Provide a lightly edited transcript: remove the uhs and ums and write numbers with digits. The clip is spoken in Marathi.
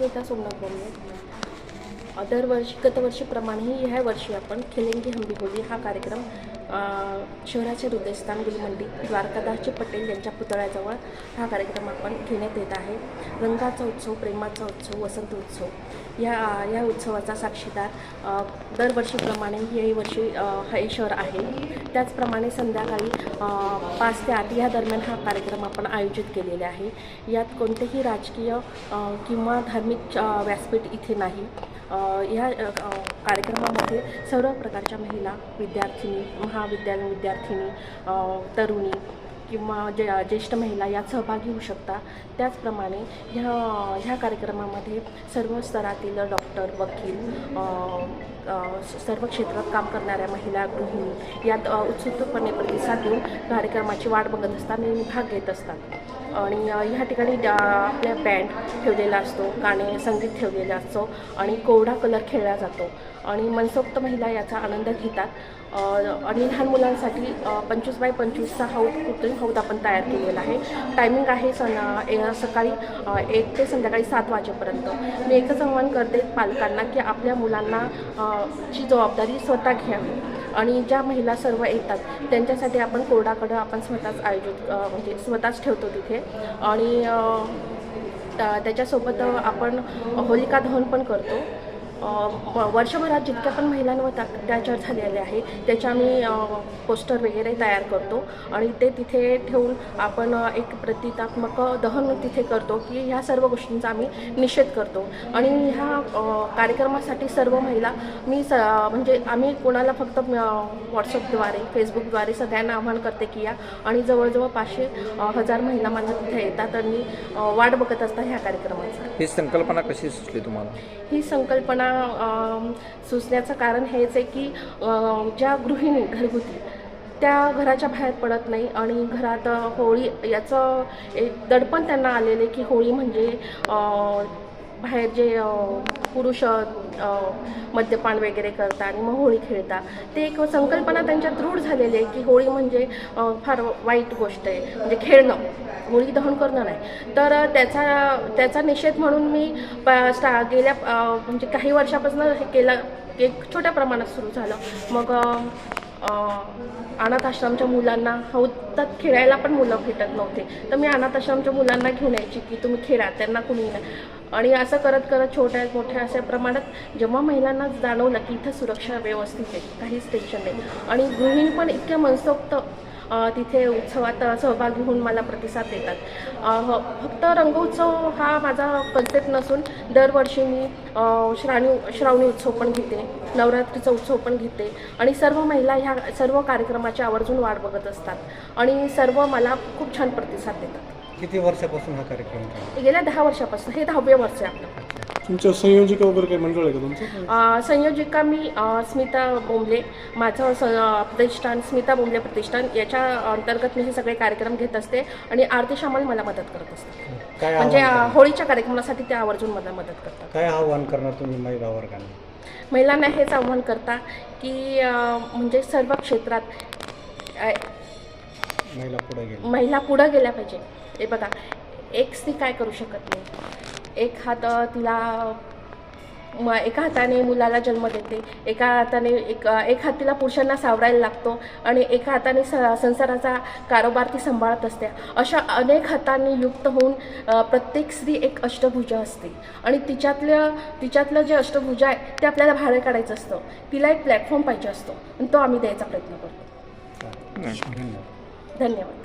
स्मिता सोमनाथ बोंबले। दरवर्षी गतवर्षीप्रमाणेही ह्या वर्षी आपण खेलेंगे हम भी होली हा कार्यक्रम शहराचे हृदयस्थान गुलमंडी द्वारकादासजी पटेल यांच्या पुतळ्याजवळ हा कार्यक्रम आपण घेण्यात येत आहे। रंगाचा उत्सव, प्रेमाचा उत्सव, वसंत उत्सव या उत्सवाचा साक्षीदार दरवर्षीप्रमाणे याही वर्षी हे शहर आहे। त्याचप्रमाणे संध्याकाळी 5 ते 8 या दरम्यान हा कार्यक्रम आपण आयोजित केलेला आहे। यात कोणतेही राजकीय किंवा धार्मिक व्यासपीठ इथे नाही। ह्या कार्यक्रमामध्ये सर्व प्रकारच्या महिला, विद्यार्थिनी, महाविद्यालयीन विद्यार्थिनी, तरुणी किंवा ज्येष्ठ महिला यात सहभागी होऊ शकता। त्याचप्रमाणे ह्या कार्यक्रमामध्ये सर्व स्तरातील डॉक्टर, वकील, सर्व क्षेत्रात काम करणाऱ्या महिला, गृहिणी यात उत्सुकपणे प्रतिसाद देऊन कार्यक्रमाची वाट बघत असतात आणि भाग घेत असतात। आणि ह्या ठिकाणी आपल्या बँड ठेवलेला असतो, गाणे, संगीत ठेवलेलं असतो आणि कोरडा कलर खेळला जातो आणि मनसोक्त महिला याचा आनंद घेतात। आणि लहान मुलांसाठी 25x25चा कृत्रिम हौद आपण तयार केलेला आहे। टायमिंग आहे सकाळी 1 ते संध्याकाळी 7 वाजेपर्यंत। मी एकच आवाहन करते पालकांना की आपल्या मुलांना ची जबाबदारी स्वतः घ्यावी आणि ज्या महिला सर्व येतात त्यांच्यासाठी आपण कोरडाकडं आपण स्वतःच आयोजित म्हणजे स्वतःच ठेवतो तिथे। आणि त्याच्यासोबत आपण होलिका दहन पण करतो। वर्षभरात जितक्या पण महिलांवर अत्याचार झालेले आहे त्याचे आम्ही पोस्टर वगैरे तयार करतो आणि ते तिथे ठेवून आपण एक प्रतिकात्मक दहन तिथे करतो की ह्या सर्व गोष्टींचा आम्ही निषेध करतो। आणि ह्या कार्यक्रमासाठी सर्व महिला म्हणजे आम्ही कोणाला फक्त व्हॉट्सअपद्वारे, फेसबुकद्वारे सगळ्यांना आवाहन करते की या आणि जवळजवळ 500-1000 महिला माझ्या तिथे येतात आणि वाट बघत असतात ह्या कार्यक्रमाचा। ही संकल्पना कशी सुचली तुम्हाला? ही संकल्पना सुचण्याचं कारण हेच आहे की ज्या गृहिणी घरगुती त्या घराच्या बाहेर पडत नाही आणि घरात होळी याचं एक दडपण त्यांना आलेले की होळी म्हणजे बाहेर जे पुरुष मद्यपान वगैरे करतात आणि मग होळी खेळतात, ते एक संकल्पना त्यांच्यात दृढ झालेली आहे की होळी म्हणजे फार वाईट गोष्ट आहे, म्हणजे खेळणं, होळी दहन करणं नाही। तर त्याचा निषेध म्हणून मी गेल्या म्हणजे काही वर्षापासून हे केलं, एक छोट्या प्रमाणात सुरू झालं। मग अनाथ आश्रमच्या मुलांना हौदात खेळायला पण मुलं भेटत नव्हते, तर मी अनाथ आश्रमच्या मुलांना घेऊन यायची की तुम्ही खेळा, त्यांना कुणी नाही। आणि असं करत करत छोट्या मोठ्या अशा प्रमाणात जेव्हा महिलांना जाणवलं की इथं सुरक्षा व्यवस्थित आहे, काहीच टेन्शन नाही आणि गृहिणी पण इतक्या मनसोक्त तिथे उत्सवात सहभागी होऊन मला प्रतिसाद देतात। फक्त रंगोत्सव हा माझा कन्सेप्ट नसून दरवर्षी मी श्रावणी उत्सव पण घेते, नवरात्रीचा उत्सव पण घेते आणि सर्व महिला ह्या सर्व कार्यक्रमाची आवर्जून वाट बघत असतात आणि सर्व मला खूप छान प्रतिसाद देतात। किती वर्षापासून हा कार्यक्रम? गेल्या 10 वर्षापासून, हे 10वे वर्ष आहे आपलं। तुमच्या संयोजिका वगैरे काही मंडळ आहे का तुमचं? संयोजिका मी स्मिता बोंबले, माझं प्रतिष्ठान स्मिता बोंबले प्रतिष्ठान, याच्या अंतर्गत मी हे सगळे कार्यक्रम घेत असते आणि आरती शामल मला मदत करत असते। म्हणजे होळीच्या कार्यक्रमासाठी ते आवर्जून मला मदत करतात। काय आव्हान करणार तुम्ही महिला वर्गाने? महिलांना हेच आव्हान करता की म्हणजे सर्व क्षेत्रात महिला पुढे गेल्या पाहिजे। हे बघा, एक स्त्री काय करू शकत नाही, एक हात तिला एका हाताने मुलाला जन्म देते, एका हाताने एक हात तिला पुरुषांना सावरायला लागतो आणि एका हाताने संसाराचा कारोबार ती सांभाळत असते। अशा अनेक हातांनी युक्त होऊन प्रत्येक स्त्री एक अष्टभुजा असते आणि तिच्यातलं जे अष्टभुजा आहे ते आपल्याला बाहेर काढायचं असतं। तिला एक प्लॅटफॉर्म पाहिजे असतो आणि तो आम्ही द्यायचा प्रयत्न करतो। धन्यवाद।